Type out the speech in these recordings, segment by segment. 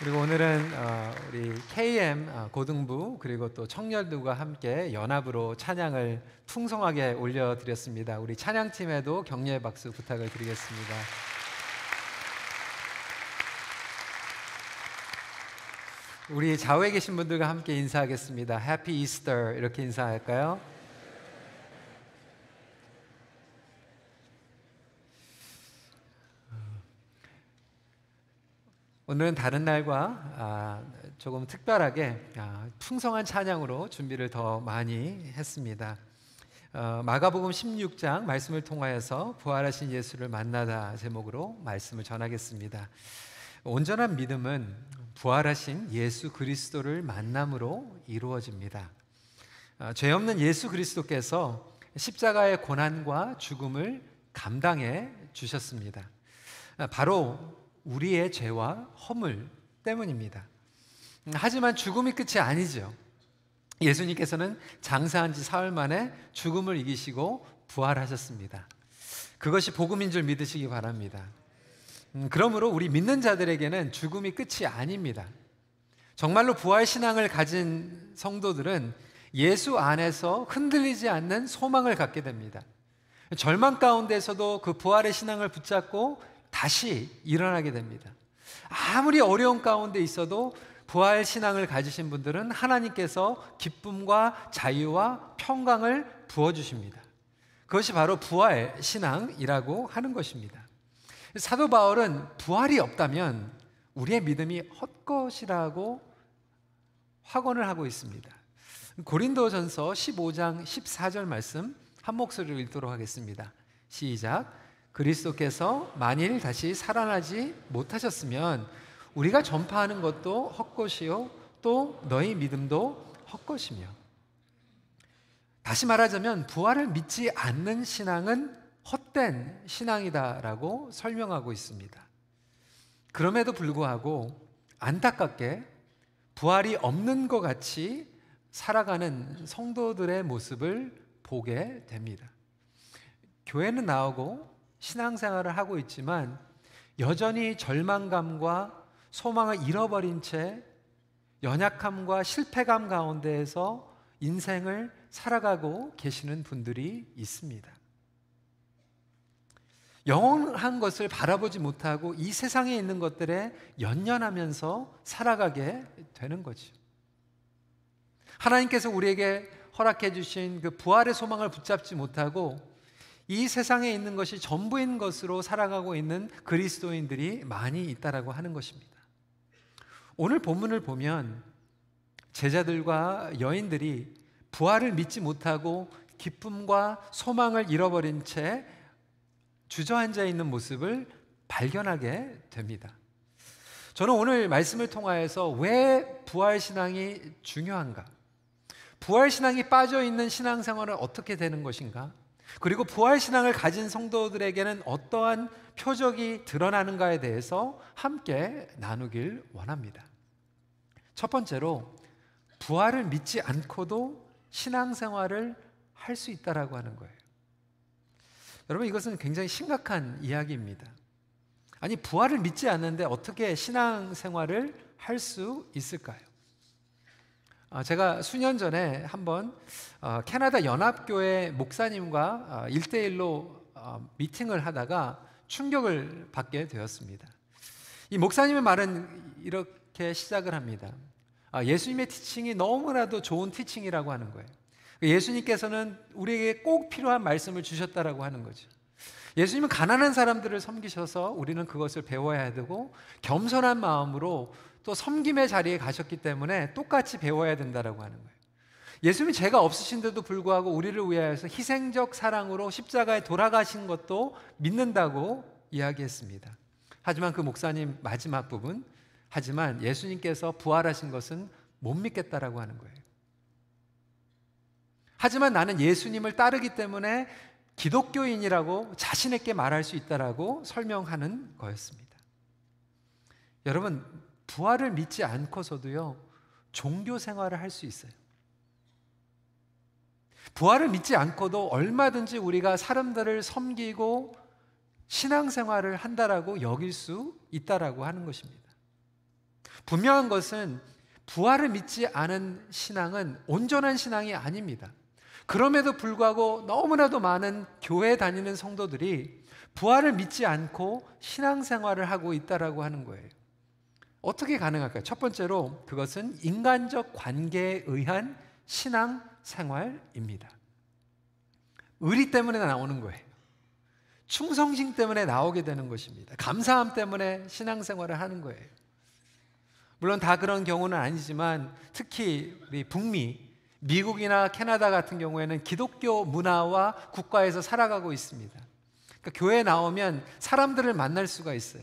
그리고 오늘은 우리 KM 고등부 그리고 또 청년부가 함께 연합으로 찬양을 풍성하게 올려드렸습니다. 우리 찬양팀에도 격려의 박수 부탁을 드리겠습니다. 우리 좌우에 계신 분들과 함께 인사하겠습니다. Happy Easter 이렇게 인사할까요? 오늘은 다른 날과 조금 특별하게 풍성한 찬양으로 준비를 더 많이 했습니다. 마가복음 16장 말씀을 통하여서 부활하신 예수를 만나다 제목으로 말씀을 전하겠습니다. 온전한 믿음은 부활하신 예수 그리스도를 만남으로 이루어집니다. 죄 없는 예수 그리스도께서 십자가의 고난과 죽음을 감당해 주셨습니다. 바로 우리의 죄와 허물 때문입니다. 하지만 죽음이 끝이 아니죠. 예수님께서는 장사한 지 사흘 만에 죽음을 이기시고 부활하셨습니다. 그것이 복음인 줄 믿으시기 바랍니다. 그러므로 우리 믿는 자들에게는 죽음이 끝이 아닙니다. 정말로 부활 신앙을 가진 성도들은 예수 안에서 흔들리지 않는 소망을 갖게 됩니다. 절망 가운데서도 그 부활의 신앙을 붙잡고 다시 일어나게 됩니다. 아무리 어려운 가운데 있어도 부활 신앙을 가지신 분들은 하나님께서 기쁨과 자유와 평강을 부어주십니다. 그것이 바로 부활 신앙이라고 하는 것입니다. 사도 바울은 부활이 없다면 우리의 믿음이 헛것이라고 확언을 하고 있습니다. 고린도전서 15장 14절 말씀 한 목소리로 읽도록 하겠습니다. 시작. 그리스도께서 만일 다시 살아나지 못하셨으면 우리가 전파하는 것도 헛것이요 또 너희 믿음도 헛것이며. 다시 말하자면 부활을 믿지 않는 신앙은 헛된 신앙이다라고 설명하고 있습니다. 그럼에도 불구하고 안타깝게 부활이 없는 것 같이 살아가는 성도들의 모습을 보게 됩니다. 교회는 나오고 신앙생활을 하고 있지만 여전히 절망감과 소망을 잃어버린 채 연약함과 실패감 가운데에서 인생을 살아가고 계시는 분들이 있습니다. 영원한 것을 바라보지 못하고 이 세상에 있는 것들에 연연하면서 살아가게 되는 거죠. 하나님께서 우리에게 허락해 주신 그 부활의 소망을 붙잡지 못하고 이 세상에 있는 것이 전부인 것으로 살아가고 있는 그리스도인들이 많이 있다라고 하는 것입니다. 오늘 본문을 보면 제자들과 여인들이 부활을 믿지 못하고 기쁨과 소망을 잃어버린 채 주저앉아 있는 모습을 발견하게 됩니다. 저는 오늘 말씀을 통하여서 왜 부활신앙이 중요한가? 부활신앙이 빠져있는 신앙생활은 어떻게 되는 것인가? 그리고 부활신앙을 가진 성도들에게는 어떠한 표적이 드러나는가에 대해서 함께 나누길 원합니다. 첫 번째로 부활을 믿지 않고도 신앙생활을 할 수 있다라고 하는 거예요. 여러분, 이것은 굉장히 심각한 이야기입니다. 아니, 부활을 믿지 않는데 어떻게 신앙생활을 할 수 있을까요? 제가 수년 전에 한번 캐나다 연합교회 목사님과 1대1로 미팅을 하다가 충격을 받게 되었습니다. 이 목사님의 말은 이렇게 시작을 합니다. 예수님의 티칭이 너무나도 좋은 티칭이라고 하는 거예요. 예수님께서는 우리에게 꼭 필요한 말씀을 주셨다라고 하는 거죠. 예수님은 가난한 사람들을 섬기셔서 우리는 그것을 배워야 되고 겸손한 마음으로 또 섬김의 자리에 가셨기 때문에 똑같이 배워야 된다라고 하는 거예요. 예수님이 죄가 없으신데도 불구하고 우리를 위하여서 희생적 사랑으로 십자가에 돌아가신 것도 믿는다고 이야기했습니다. 하지만 그 목사님 마지막 부분, 하지만 예수님께서 부활하신 것은 못 믿겠다라고 하는 거예요. 하지만 나는 예수님을 따르기 때문에 기독교인이라고 자신 있게 말할 수 있다라고 설명하는 거였습니다. 여러분, 부활을 믿지 않고서도요, 종교 생활을 할 수 있어요. 부활을 믿지 않고도 얼마든지 우리가 사람들을 섬기고 신앙생활을 한다라고 여길 수 있다라고 하는 것입니다. 분명한 것은 부활을 믿지 않은 신앙은 온전한 신앙이 아닙니다. 그럼에도 불구하고 너무나도 많은 교회 다니는 성도들이 부활을 믿지 않고 신앙생활을 하고 있다라고 하는 거예요. 어떻게 가능할까요? 첫 번째로 그것은 인간적 관계에 의한 신앙생활입니다. 의리 때문에 나오는 거예요. 충성심 때문에 나오게 되는 것입니다. 감사함 때문에 신앙생활을 하는 거예요. 물론 다 그런 경우는 아니지만 특히 우리 북미, 미국이나 캐나다 같은 경우에는 기독교 문화와 국가에서 살아가고 있습니다. 그러니까 교회에 나오면 사람들을 만날 수가 있어요.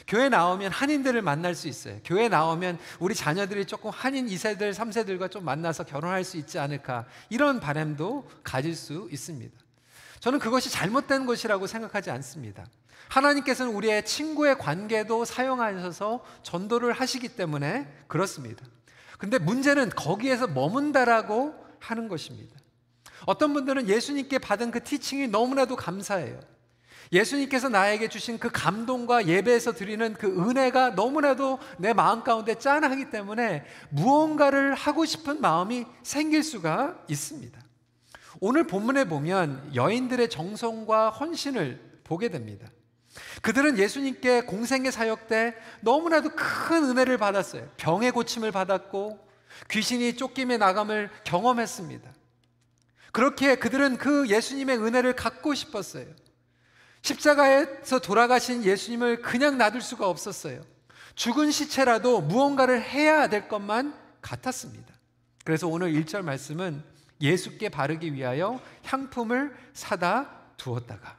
교회 나오면 한인들을 만날 수 있어요. 교회 나오면 우리 자녀들이 조금 한인 2세들, 3세들과 좀 만나서 결혼할 수 있지 않을까, 이런 바람도 가질 수 있습니다. 저는 그것이 잘못된 것이라고 생각하지 않습니다. 하나님께서는 우리의 친구의 관계도 사용하셔서 전도를 하시기 때문에 그렇습니다. 근데 문제는 거기에서 머문다라고 하는 것입니다. 어떤 분들은 예수님께 받은 그 티칭이 너무나도 감사해요. 예수님께서 나에게 주신 그 감동과 예배에서 드리는 그 은혜가 너무나도 내 마음 가운데 짠하기 때문에 무언가를 하고 싶은 마음이 생길 수가 있습니다. 오늘 본문에 보면 여인들의 정성과 헌신을 보게 됩니다. 그들은 예수님께 공생의 사역 때 너무나도 큰 은혜를 받았어요. 병의 고침을 받았고 귀신이 쫓김에 나감을 경험했습니다. 그렇게 그들은 그 예수님의 은혜를 갖고 싶었어요. 십자가에서 돌아가신 예수님을 그냥 놔둘 수가 없었어요. 죽은 시체라도 무언가를 해야 될 것만 같았습니다. 그래서 오늘 1절 말씀은 예수께 바르기 위하여 향품을 사다 두었다가,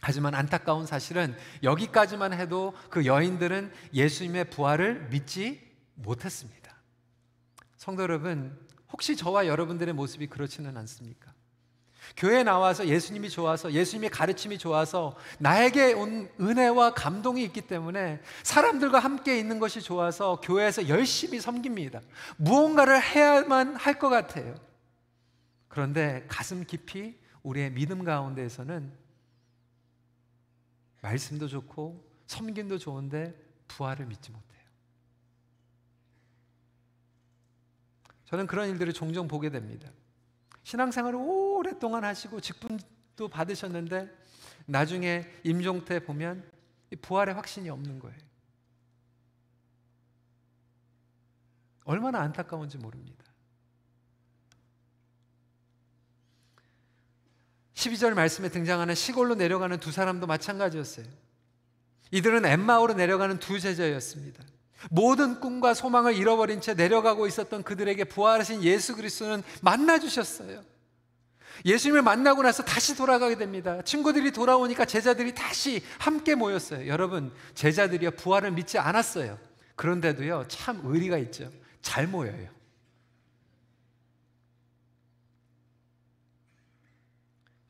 하지만 안타까운 사실은 여기까지만 해도 그 여인들은 예수님의 부활을 믿지 못했습니다. 성도 여러분, 혹시 저와 여러분들의 모습이 그렇지는 않습니까? 교회에 나와서 예수님이 좋아서, 예수님의 가르침이 좋아서, 나에게 온 은혜와 감동이 있기 때문에 사람들과 함께 있는 것이 좋아서 교회에서 열심히 섬깁니다. 무언가를 해야만 할 것 같아요. 그런데 가슴 깊이 우리의 믿음 가운데에서는 말씀도 좋고 섬김도 좋은데 부활을 믿지 못해요. 저는 그런 일들을 종종 보게 됩니다. 신앙생활을 오랫동안 하시고 직분도 받으셨는데 나중에 임종 때 보면 부활의 확신이 없는 거예요. 얼마나 안타까운지 모릅니다. 12절 말씀에 등장하는 시골로 내려가는 두 사람도 마찬가지였어요. 이들은 엠마오로 내려가는 두 제자였습니다. 모든 꿈과 소망을 잃어버린 채 내려가고 있었던 그들에게 부활하신 예수 그리스도는 만나주셨어요. 예수님을 만나고 나서 다시 돌아가게 됩니다. 친구들이 돌아오니까 제자들이 다시 함께 모였어요. 여러분, 제자들이요 부활을 믿지 않았어요. 그런데도요 참 의리가 있죠. 잘 모여요.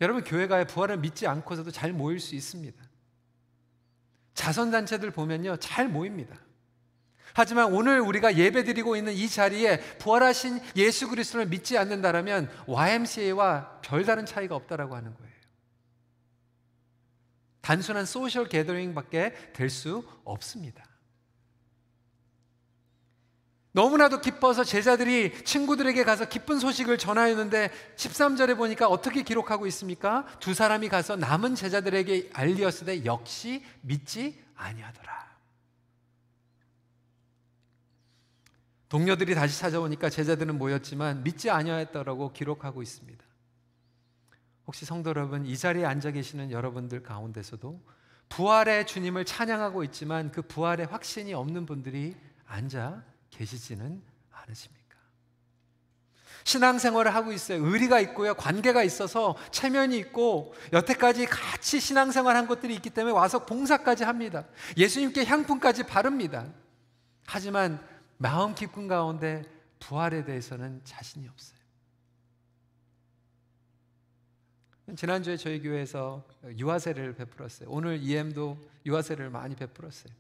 여러분, 교회가 부활을 믿지 않고서도 잘 모일 수 있습니다. 자선단체들 보면요 잘 모입니다. 하지만 오늘 우리가 예배드리고 있는 이 자리에 부활하신 예수 그리스도를 믿지 않는다라면 YMCA와 별다른 차이가 없다라고 하는 거예요. 단순한 소셜 게더링밖에 될 수 없습니다. 너무나도 기뻐서 제자들이 친구들에게 가서 기쁜 소식을 전하였는데 13절에 보니까 어떻게 기록하고 있습니까? 두 사람이 가서 남은 제자들에게 알리었으되 역시 믿지 아니하더라. 동료들이 다시 찾아오니까 제자들은 모였지만 믿지 아니하였다라고 기록하고 있습니다. 혹시 성도 여러분, 이 자리에 앉아 계시는 여러분들 가운데서도 부활의 주님을 찬양하고 있지만 그 부활의 확신이 없는 분들이 앉아 계시지는 않으십니까? 신앙생활을 하고 있어요. 의리가 있고요, 관계가 있어서 체면이 있고 여태까지 같이 신앙생활한 것들이 있기 때문에 와서 봉사까지 합니다. 예수님께 향품까지 바릅니다. 하지만 마음 깊은 가운데 부활에 대해서는 자신이 없어요. 지난주에 저희 교회에서 유아세를 베풀었어요. 오늘 EM도 유아세를 많이 베풀었어요.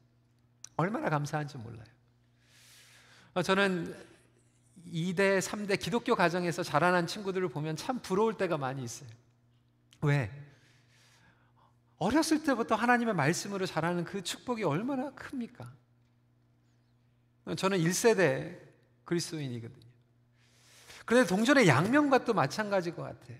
얼마나 감사한지 몰라요. 저는 2대, 3대 기독교 가정에서 자라난 친구들을 보면 참 부러울 때가 많이 있어요. 왜? 어렸을 때부터 하나님의 말씀으로 자라는 그 축복이 얼마나 큽니까? 저는 1세대 그리스도인이거든요. 그런데 동전의 양면과 또 마찬가지일 것 같아요.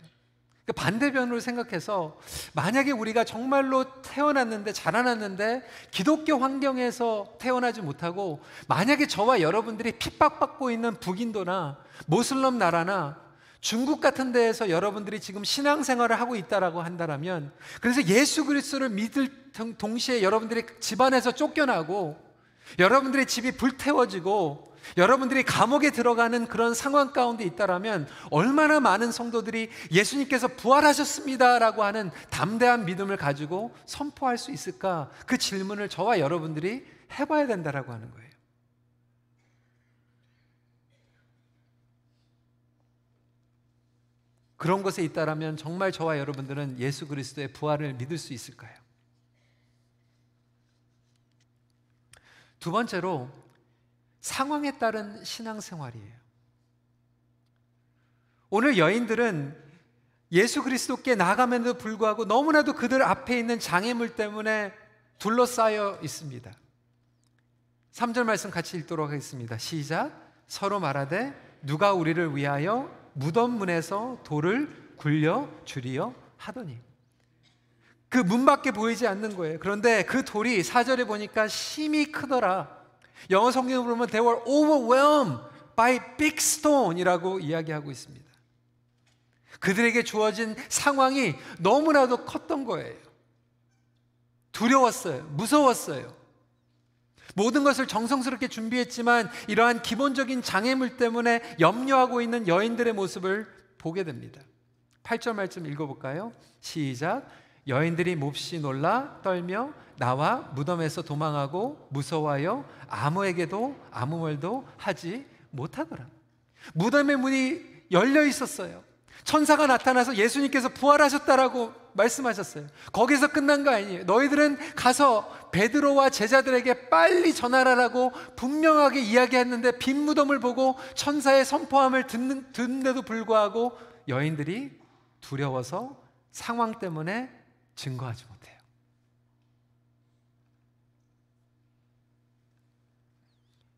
반대편으로 생각해서 만약에 우리가 정말로 태어났는데 자라났는데 기독교 환경에서 태어나지 못하고 만약에 저와 여러분들이 핍박받고 있는 북인도나 모슬람 나라나 중국 같은 데에서 여러분들이 지금 신앙생활을 하고 있다라고 한다면, 그래서 예수 그리스도를 믿을 동시에 여러분들이 집안에서 쫓겨나고 여러분들의 집이 불태워지고 여러분들이 감옥에 들어가는 그런 상황 가운데 있다라면 얼마나 많은 성도들이 예수님께서 부활하셨습니다라고 하는 담대한 믿음을 가지고 선포할 수 있을까? 그 질문을 저와 여러분들이 해봐야 된다라고 하는 거예요. 그런 곳에 있다라면 정말 저와 여러분들은 예수 그리스도의 부활을 믿을 수 있을까요? 두 번째로, 상황에 따른 신앙생활이에요. 오늘 여인들은 예수 그리스도께 나아감에도 불구하고 너무나도 그들 앞에 있는 장애물 때문에 둘러싸여 있습니다. 3절 말씀 같이 읽도록 하겠습니다. 시작. 서로 말하되 누가 우리를 위하여 무덤 문에서 돌을 굴려 주리여 하더니. 그 문밖에 보이지 않는 거예요. 그런데 그 돌이 4절에 보니까 심히 크더라. 영어 성경을 보면 they were overwhelmed by big stone 이라고 이야기하고 있습니다. 그들에게 주어진 상황이 너무나도 컸던 거예요. 두려웠어요. 무서웠어요. 모든 것을 정성스럽게 준비했지만 이러한 기본적인 장애물 때문에 염려하고 있는 여인들의 모습을 보게 됩니다. 8절 말씀 읽어볼까요? 시작. 여인들이 몹시 놀라 떨며 나와 무덤에서 도망하고 무서워하여 아무에게도 아무 말도 하지 못하더라. 무덤의 문이 열려 있었어요. 천사가 나타나서 예수님께서 부활하셨다라고 말씀하셨어요. 거기서 끝난 거 아니에요. 너희들은 가서 베드로와 제자들에게 빨리 전하라라고 분명하게 이야기했는데 빈 무덤을 보고 천사의 선포함을 듣는데도 불구하고 여인들이 두려워서 상황 때문에 증거하지 못해요.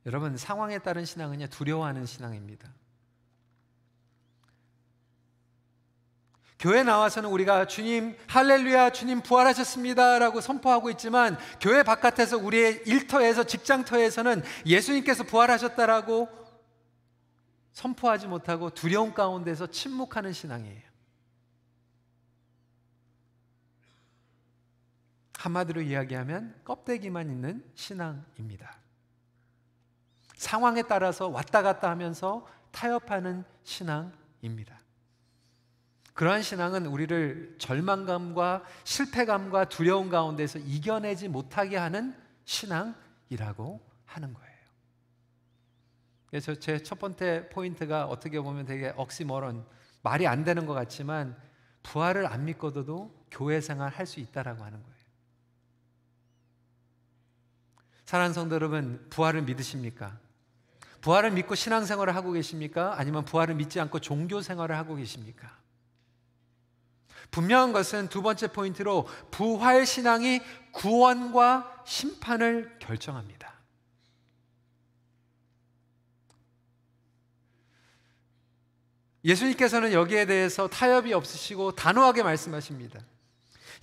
여러분, 상황에 따른 신앙은요, 두려워하는 신앙입니다. 교회 나와서는 우리가 주님 할렐루야 주님 부활하셨습니다 라고 선포하고 있지만 교회 바깥에서 우리의 일터에서 직장터에서는 예수님께서 부활하셨다라고 선포하지 못하고 두려움 가운데서 침묵하는 신앙이에요. 한마디로 이야기하면 껍데기만 있는 신앙입니다. 상황에 따라서 왔다 갔다 하면서 타협하는 신앙입니다. 그러한 신앙은 우리를 절망감과 실패감과 두려움 가운데서 이겨내지 못하게 하는 신앙이라고 하는 거예요. 그래서 제 첫 번째 포인트가 어떻게 보면 되게 억시모론, 말이 안 되는 것 같지만 부활을 안 믿고도 교회 생활 할 수 있다라고 하는 거예요. 사랑하는 성도 여러분, 부활을 믿으십니까? 부활을 믿고 신앙생활을 하고 계십니까? 아니면 부활을 믿지 않고 종교생활을 하고 계십니까? 분명한 것은 두 번째 포인트로 부활 신앙이 구원과 심판을 결정합니다. 예수님께서는 여기에 대해서 타협이 없으시고 단호하게 말씀하십니다.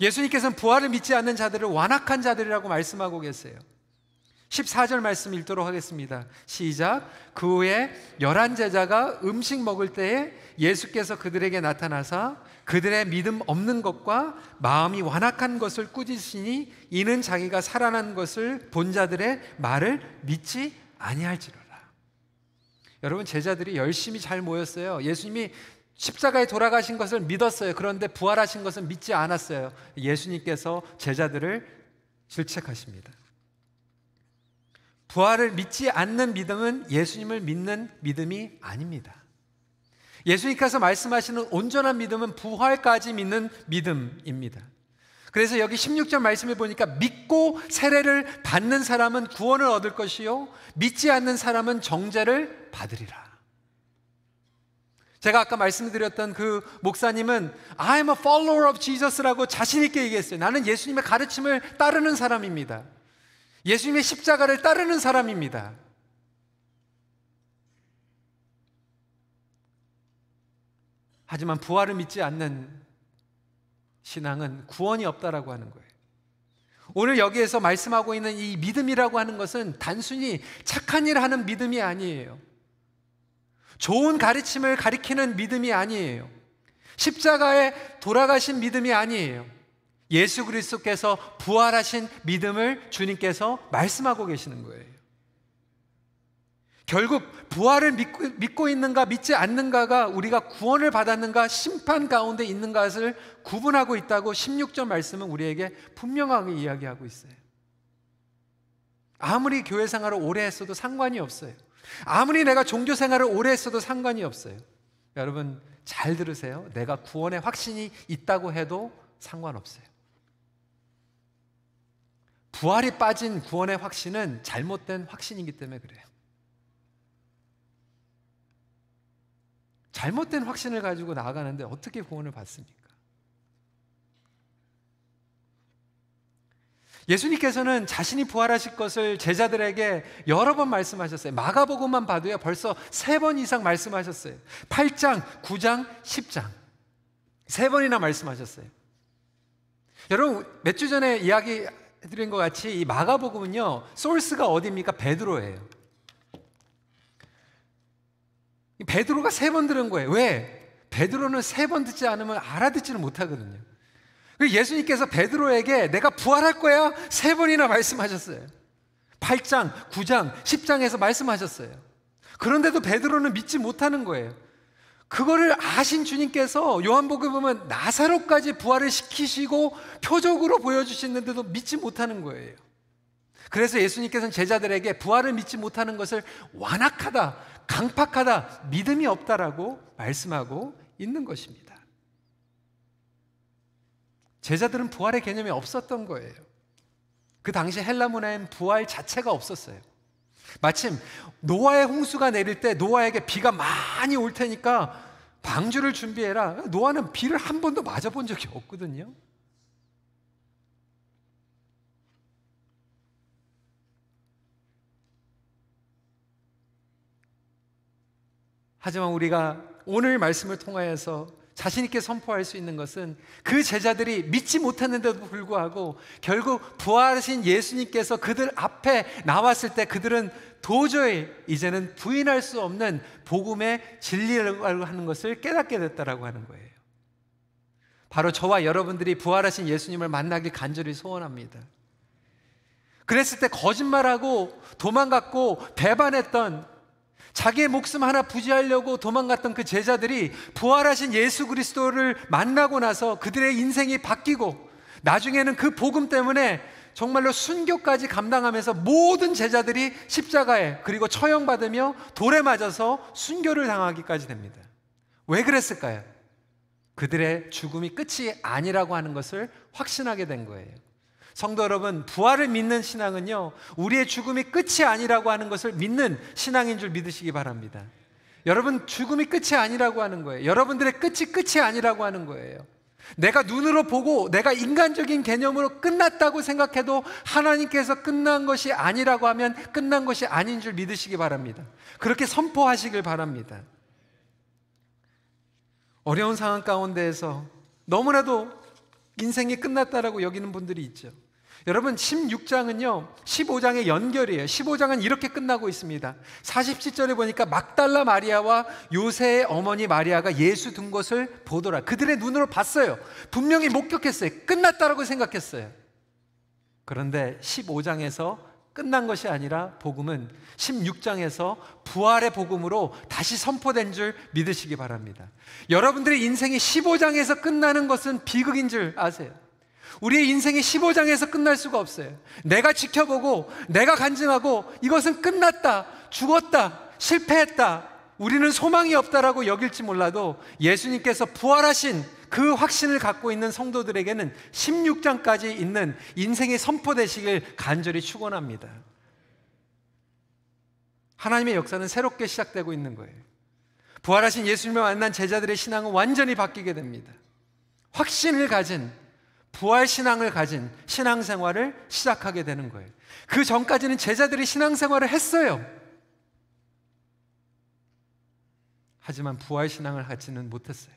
예수님께서는 부활을 믿지 않는 자들을 완악한 자들이라고 말씀하고 계세요. 14절 말씀 읽도록 하겠습니다. 시작. 그 후에 11 제자가 음식 먹을 때에 예수께서 그들에게 나타나사 그들의 믿음 없는 것과 마음이 완악한 것을 꾸짖으시니 이는 자기가 살아난 것을 본 자들의 말을 믿지 아니할지로라. 여러분, 제자들이 열심히 잘 모였어요. 예수님이 십자가에 돌아가신 것을 믿었어요. 그런데 부활하신 것은 믿지 않았어요. 예수님께서 제자들을 질책하십니다. 부활을 믿지 않는 믿음은 예수님을 믿는 믿음이 아닙니다. 예수님께서 말씀하시는 온전한 믿음은 부활까지 믿는 믿음입니다. 그래서 여기 16절 말씀해 보니까 믿고 세례를 받는 사람은 구원을 얻을 것이요 믿지 않는 사람은 정죄를 받으리라. 제가 아까 말씀드렸던 그 목사님은 I'm a follower of Jesus라고 자신 있게 얘기했어요. 나는 예수님의 가르침을 따르는 사람입니다. 예수님의 십자가를 따르는 사람입니다. 하지만 부활을 믿지 않는 신앙은 구원이 없다라고 하는 거예요. 오늘 여기에서 말씀하고 있는 이 믿음이라고 하는 것은 단순히 착한 일 하는 믿음이 아니에요. 좋은 가르침을 가리키는 믿음이 아니에요. 십자가에 돌아가신 믿음이 아니에요. 예수 그리스도께서 부활하신 믿음을 주님께서 말씀하고 계시는 거예요. 결국 부활을 믿고 있는가 믿지 않는가가 우리가 구원을 받았는가 심판 가운데 있는 것을 구분하고 있다고 16절 말씀은 우리에게 분명하게 이야기하고 있어요. 아무리 교회 생활을 오래 했어도 상관이 없어요. 아무리 내가 종교 생활을 오래 했어도 상관이 없어요. 여러분 잘 들으세요. 내가 구원의 확신이 있다고 해도 상관없어요. 부활이 빠진 구원의 확신은 잘못된 확신이기 때문에 그래요. 잘못된 확신을 가지고 나아가는데 어떻게 구원을 받습니까? 예수님께서는 자신이 부활하실 것을 제자들에게 여러 번 말씀하셨어요. 마가복음만 봐도요 벌써 3번 이상 말씀하셨어요. 8장, 9장, 10장 3번이나 말씀하셨어요. 여러분 몇 주 전에 이야기 드린 것 같이 이 마가복음은요 소스가 어디입니까? 베드로예요. 베드로가 3번 들은 거예요. 왜? 베드로는 3번 듣지 않으면 알아듣지는 못하거든요. 그리고 예수님께서 베드로에게 내가 부활할 거야 3번이나 말씀하셨어요. 8장, 9장, 10장에서 말씀하셨어요. 그런데도 베드로는 믿지 못하는 거예요. 그거를 아신 주님께서 요한복음 보면 나사로까지 부활을 시키시고 표적으로 보여주시는데도 믿지 못하는 거예요. 그래서 예수님께서는 제자들에게 부활을 믿지 못하는 것을 완악하다, 강팍하다, 믿음이 없다라고 말씀하고 있는 것입니다. 제자들은 부활의 개념이 없었던 거예요. 그 당시 헬라 문화엔 부활 자체가 없었어요. 마침 노아의 홍수가 내릴 때 노아에게 비가 많이 올 테니까 방주를 준비해라. 노아는 비를 한 번도 맞아본 적이 없거든요. 하지만 우리가 오늘 말씀을 통하여서 자신 있게 선포할 수 있는 것은 그 제자들이 믿지 못했는데도 불구하고 결국 부활하신 예수님께서 그들 앞에 나왔을 때 그들은 도저히 이제는 부인할 수 없는 복음의 진리라고 하는 것을 깨닫게 됐다라고 하는 거예요. 바로 저와 여러분들이 부활하신 예수님을 만나길 간절히 소원합니다. 그랬을 때 거짓말하고 도망갔고 배반했던 자기의 목숨 하나 부지하려고 도망갔던 그 제자들이 부활하신 예수 그리스도를 만나고 나서 그들의 인생이 바뀌고 나중에는 그 복음 때문에 정말로 순교까지 감당하면서 모든 제자들이 십자가에 그리고 처형받으며 돌에 맞아서 순교를 당하기까지 됩니다. 왜 그랬을까요? 그들의 죽음이 끝이 아니라고 하는 것을 확신하게 된 거예요. 성도 여러분, 부활을 믿는 신앙은요 우리의 죽음이 끝이 아니라고 하는 것을 믿는 신앙인 줄 믿으시기 바랍니다. 여러분 죽음이 끝이 아니라고 하는 거예요. 여러분들의 끝이 아니라고 하는 거예요. 내가 눈으로 보고 내가 인간적인 개념으로 끝났다고 생각해도 하나님께서 끝난 것이 아니라고 하면 끝난 것이 아닌 줄 믿으시기 바랍니다. 그렇게 선포하시길 바랍니다. 어려운 상황 가운데에서 너무나도 인생이 끝났다라고 여기는 분들이 있죠. 여러분 16장은요 15장의 연결이에요. 15장은 이렇게 끝나고 있습니다. 47절에 보니까 막달라 마리아와 요새의 어머니 마리아가 예수 든 것을 보더라. 그들의 눈으로 봤어요. 분명히 목격했어요. 끝났다라고 생각했어요. 그런데 15장에서 끝난 것이 아니라 복음은 16장에서 부활의 복음으로 다시 선포된 줄 믿으시기 바랍니다. 여러분들의 인생이 15장에서 끝나는 것은 비극인 줄 아세요? 우리의 인생이 15장에서 끝날 수가 없어요. 내가 지켜보고 내가 간증하고 이것은 끝났다, 죽었다, 실패했다, 우리는 소망이 없다라고 여길지 몰라도 예수님께서 부활하신 그 확신을 갖고 있는 성도들에게는 16장까지 있는 인생이 선포되시길 간절히 축원합니다. 하나님의 역사는 새롭게 시작되고 있는 거예요. 부활하신 예수님을 만난 제자들의 신앙은 완전히 바뀌게 됩니다. 확신을 가진 부활 신앙을 가진 신앙생활을 시작하게 되는 거예요. 그 전까지는 제자들이 신앙생활을 했어요. 하지만 부활 신앙을 갖지는 못했어요.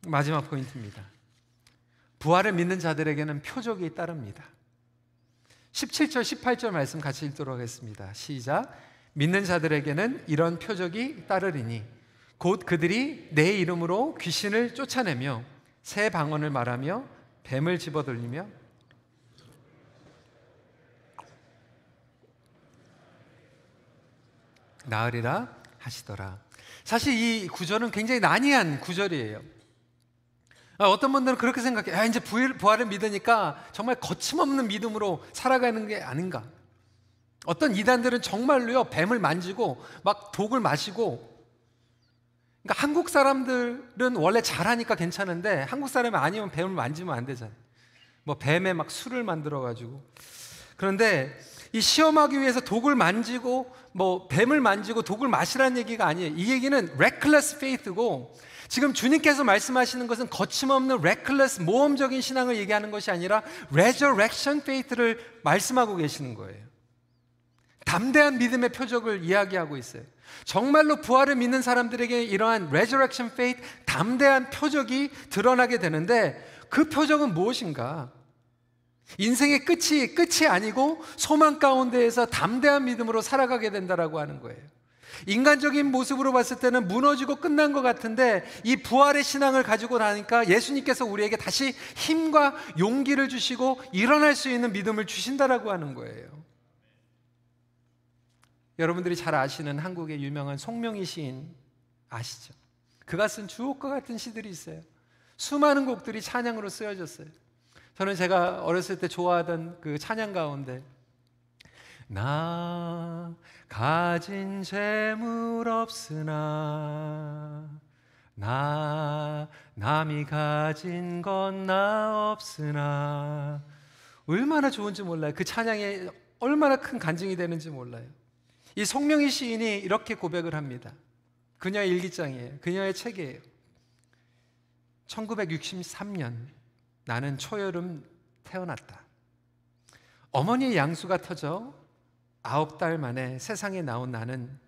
마지막 포인트입니다. 부활을 믿는 자들에게는 표적이 따릅니다. 17절 18절 말씀 같이 읽도록 하겠습니다. 시작. 믿는 자들에게는 이런 표적이 따르리니 곧 그들이 내 이름으로 귀신을 쫓아내며 새 방언을 말하며 뱀을 집어들리며 나으리라 하시더라. 사실 이 구절은 굉장히 난이한 구절이에요. 어떤 분들은 그렇게 생각해요. 이제 부활을 믿으니까 정말 거침없는 믿음으로 살아가는 게 아닌가. 어떤 이단들은 정말로요, 뱀을 만지고 막 독을 마시고. 그러니까 한국 사람들은 원래 잘하니까 괜찮은데 한국 사람이 아니면 뱀을 만지면 안 되잖아요. 뭐 뱀에 막 술을 만들어 가지고. 그런데 이 시험하기 위해서 독을 만지고 뭐 뱀을 만지고 독을 마시라는 얘기가 아니에요. 이 얘기는 reckless faith고, 지금 주님께서 말씀하시는 것은 거침없는 reckless 모험적인 신앙을 얘기하는 것이 아니라 resurrection faith를 말씀하고 계시는 거예요. 담대한 믿음의 표적을 이야기하고 있어요. 정말로 부활을 믿는 사람들에게 이러한 resurrection faith, 담대한 표적이 드러나게 되는데, 그 표적은 무엇인가? 인생의 끝이 아니고 소망 가운데에서 담대한 믿음으로 살아가게 된다라고 하는 거예요. 인간적인 모습으로 봤을 때는 무너지고 끝난 것 같은데, 이 부활의 신앙을 가지고 나니까 예수님께서 우리에게 다시 힘과 용기를 주시고 일어날 수 있는 믿음을 주신다라고 하는 거예요. 여러분들이 잘 아시는 한국의 유명한 송명희 시인 아시죠? 그가 쓴 주옥과 같은 시들이 있어요. 수많은 곡들이 찬양으로 쓰여졌어요. 저는 제가 어렸을 때 좋아하던 그 찬양 가운데 나 가진 재물 없으나 나 남이 가진 건 나 없으나, 얼마나 좋은지 몰라요. 그 찬양에 얼마나 큰 간증이 되는지 몰라요. 이 송명희 시인이 이렇게 고백을 합니다. 그녀의 일기장이에요. 그녀의 책이에요. 1963년 나는 초여름 태어났다. 어머니의 양수가 터져 9달 만에 세상에 나온 나는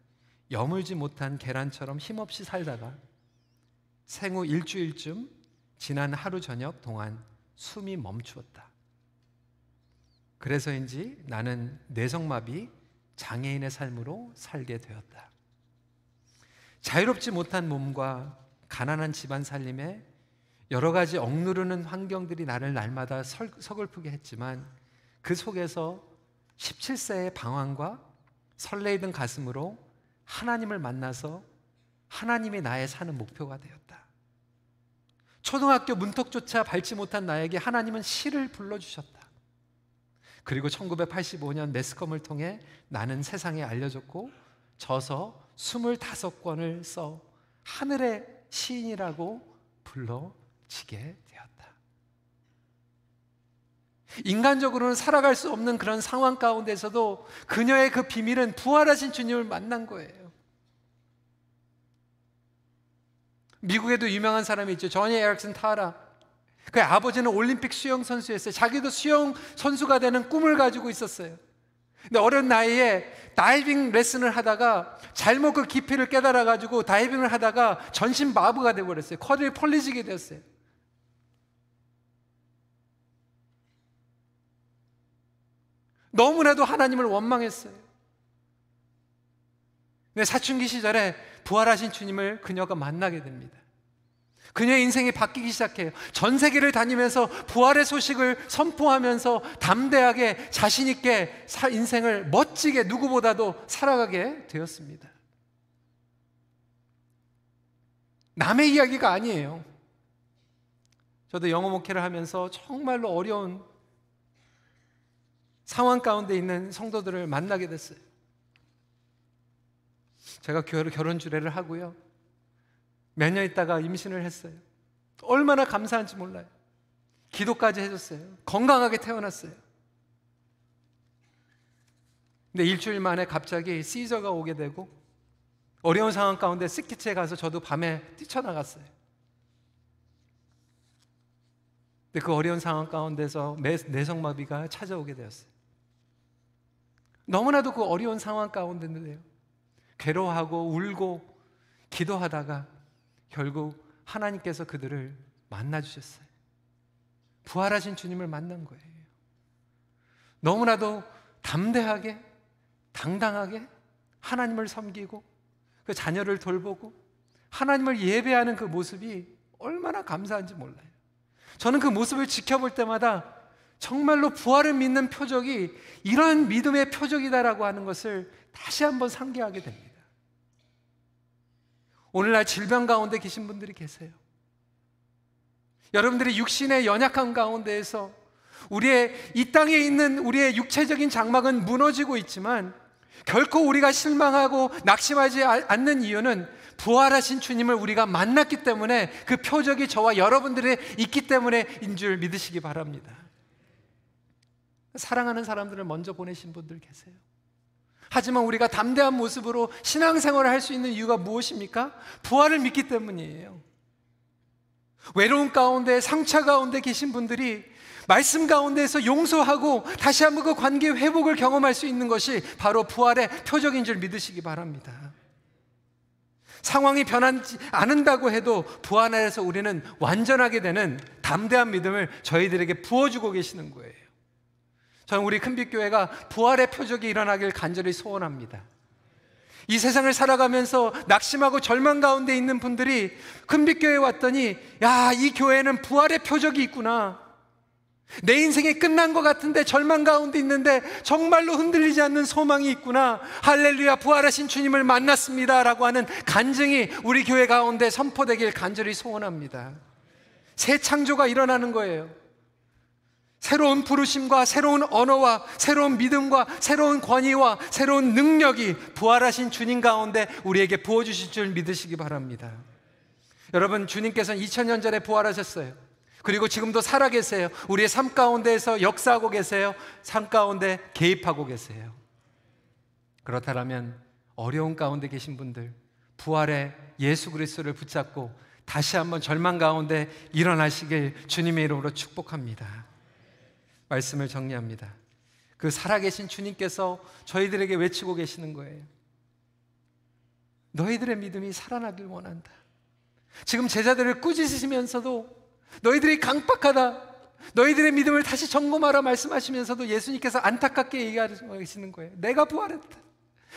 여물지 못한 계란처럼 힘없이 살다가 생후 일주일쯤 지난 하루 저녁 동안 숨이 멈추었다. 그래서인지 나는 뇌성마비 장애인의 삶으로 살게 되었다. 자유롭지 못한 몸과 가난한 집안 살림에 여러 가지 억누르는 환경들이 나를 날마다 서글프게 했지만, 그 속에서 17세의 방황과 설레이던 가슴으로 하나님을 만나서 하나님이 나의 사는 목표가 되었다. 초등학교 문턱조차 밟지 못한 나에게 하나님은 시를 불러주셨다. 그리고 1985년 매스컴을 통해 나는 세상에 알려졌고, 저서 25권을 써 하늘의 시인이라고 불러지게 되었다. 인간적으로는 살아갈 수 없는 그런 상황 가운데서도 그녀의 그 비밀은 부활하신 주님을 만난 거예요. 미국에도 유명한 사람이 있죠. 조니 에릭슨 타라. 그의 아버지는 올림픽 수영 선수였어요. 자기도 수영 선수가 되는 꿈을 가지고 있었어요. 근데 어린 나이에 다이빙 레슨을 하다가 잘못 그 깊이를 깨달아 가지고 다이빙을 하다가 전신 마비가 되어버렸어요. 쿼드리 폴리지게 되었어요. 너무나도 하나님을 원망했어요. 근데 사춘기 시절에 부활하신 주님을 그녀가 만나게 됩니다. 그녀의 인생이 바뀌기 시작해요. 전 세계를 다니면서 부활의 소식을 선포하면서 담대하게 자신 있게 인생을 멋지게 누구보다도 살아가게 되었습니다. 남의 이야기가 아니에요. 저도 영어 목회를 하면서 정말로 어려운 상황 가운데 있는 성도들을 만나게 됐어요. 제가 결혼 주례를 하고요, 몇 년 있다가 임신을 했어요. 얼마나 감사한지 몰라요. 기도까지 해줬어요. 건강하게 태어났어요. 근데 일주일 만에 갑자기 시저가 오게 되고, 어려운 상황 가운데 스키치에 가서 저도 밤에 뛰쳐나갔어요. 근데 그 어려운 상황 가운데서 뇌성마비가 찾아오게 되었어요. 너무나도 그 어려운 상황 가운데인데요, 괴로워하고 울고 기도하다가 결국 하나님께서 그들을 만나 주셨어요. 부활하신 주님을 만난 거예요. 너무나도 담대하게, 당당하게 하나님을 섬기고 그 자녀를 돌보고 하나님을 예배하는 그 모습이 얼마나 감사한지 몰라요. 저는 그 모습을 지켜볼 때마다 정말로 부활을 믿는 표적이 이러한 믿음의 표적이다라고 하는 것을 다시 한번 상기하게 됩니다. 오늘날 질병 가운데 계신 분들이 계세요. 여러분들이 육신의 연약한 가운데에서 우리의 이 땅에 있는 우리의 육체적인 장막은 무너지고 있지만 결코 우리가 실망하고 낙심하지 않는 이유는 부활하신 주님을 우리가 만났기 때문에 그 표적이 저와 여러분들의 있기 때문에인 줄 믿으시기 바랍니다. 사랑하는 사람들을 먼저 보내신 분들 계세요. 하지만 우리가 담대한 모습으로 신앙생활을 할 수 있는 이유가 무엇입니까? 부활을 믿기 때문이에요. 외로움 가운데, 상처 가운데 계신 분들이 말씀 가운데에서 용서하고 다시 한번 그 관계 회복을 경험할 수 있는 것이 바로 부활의 표적인 줄 믿으시기 바랍니다. 상황이 변하지 않는다고 해도 부활 안에서 우리는 완전하게 되는 담대한 믿음을 저희들에게 부어주고 계시는 거예요. 저는 우리 큰빛교회가 부활의 표적이 일어나길 간절히 소원합니다. 이 세상을 살아가면서 낙심하고 절망 가운데 있는 분들이 큰빛교회에 왔더니 야, 이 교회는 부활의 표적이 있구나. 내 인생이 끝난 것 같은데 절망 가운데 있는데 정말로 흔들리지 않는 소망이 있구나. 할렐루야, 부활하신 주님을 만났습니다 라고 하는 간증이 우리 교회 가운데 선포되길 간절히 소원합니다. 새 창조가 일어나는 거예요. 새로운 부르심과 새로운 언어와 새로운 믿음과 새로운 권위와 새로운 능력이 부활하신 주님 가운데 우리에게 부어주실 줄 믿으시기 바랍니다. 여러분, 주님께서는 2000년 전에 부활하셨어요. 그리고 지금도 살아계세요. 우리의 삶 가운데에서 역사하고 계세요. 삶 가운데 개입하고 계세요. 그렇다면 어려운 가운데 계신 분들, 부활의 예수 그리스도를 붙잡고 다시 한번 절망 가운데 일어나시길 주님의 이름으로 축복합니다. 말씀을 정리합니다. 그 살아계신 주님께서 저희들에게 외치고 계시는 거예요. 너희들의 믿음이 살아나길 원한다. 지금 제자들을 꾸짖으시면서도 너희들이 강박하다, 너희들의 믿음을 다시 점검하라 말씀하시면서도 예수님께서 안타깝게 얘기하고 계시는 거예요. 내가 부활했다,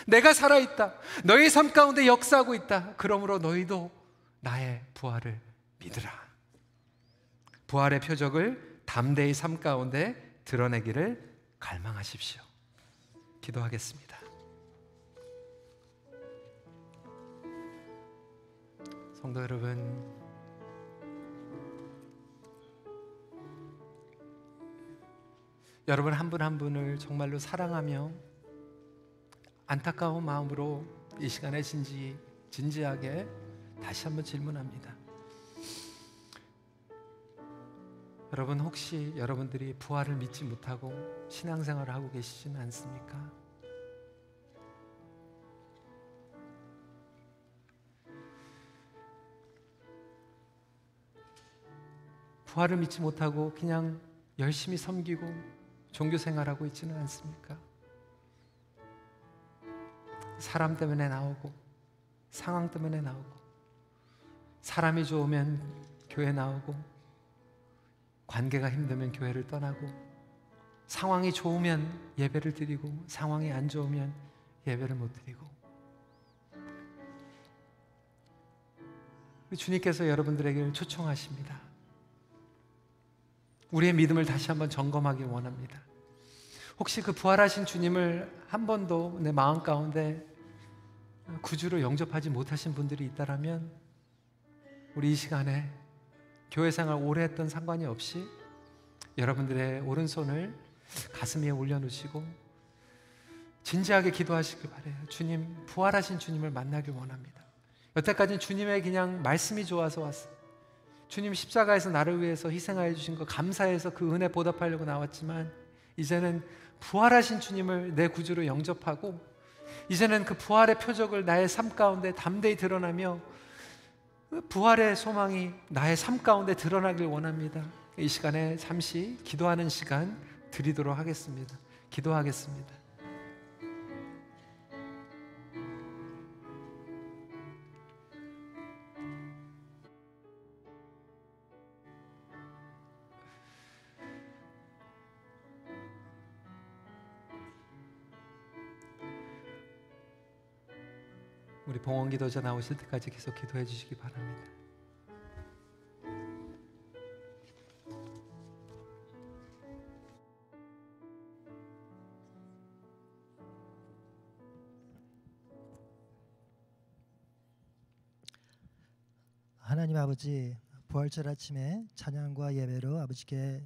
내가 살아있다, 너희 삶 가운데 역사하고 있다. 그러므로 너희도 나의 부활을 믿으라. 부활의 표적을 담대히 삶 가운데 드러내기를 갈망하십시오. 기도하겠습니다. 성도 여러분, 여러분 한 분 한 분을 정말로 사랑하며 안타까운 마음으로 이 시간에 진지하게 다시 한번 질문합니다. 여러분, 혹시 여러분들이 부활을 믿지 못하고 신앙생활을 하고 계시지는 않습니까? 부활을 믿지 못하고 그냥 열심히 섬기고 종교생활하고 있지는 않습니까? 사람 때문에 나오고 상황 때문에 나오고 사람이 좋으면 교회 나오고 관계가 힘들면 교회를 떠나고 상황이 좋으면 예배를 드리고 상황이 안 좋으면 예배를 못 드리고 주님께서 여러분들에게 초청하십니다. 우리의 믿음을 다시 한번 점검하길 원합니다. 혹시 그 부활하신 주님을 한 번도 내 마음 가운데 구주로 영접하지 못하신 분들이 있다면 우리 이 시간에 교회 생활 오래 했던 상관이 없이 여러분들의 오른손을 가슴 위에 올려놓으시고 진지하게 기도하시길 바라요. 주님, 부활하신 주님을 만나길 원합니다. 여태까지는 주님의 그냥 말씀이 좋아서 왔어요. 주님 십자가에서 나를 위해서 희생하여 주신 거 감사해서 그 은혜 보답하려고 나왔지만 이제는 부활하신 주님을 내 구주로 영접하고 이제는 그 부활의 표적을 나의 삶 가운데 담대히 드러나며 부활의 소망이 나의 삶 가운데 드러나길 원합니다. 이 시간에 잠시 기도하는 시간 드리도록 하겠습니다. 기도하겠습니다. 우리 봉헌 기도자 나오실 때까지 계속 기도해 주시기 바랍니다. 하나님 아버지, 부활절 아침에 찬양과 예배로 아버지께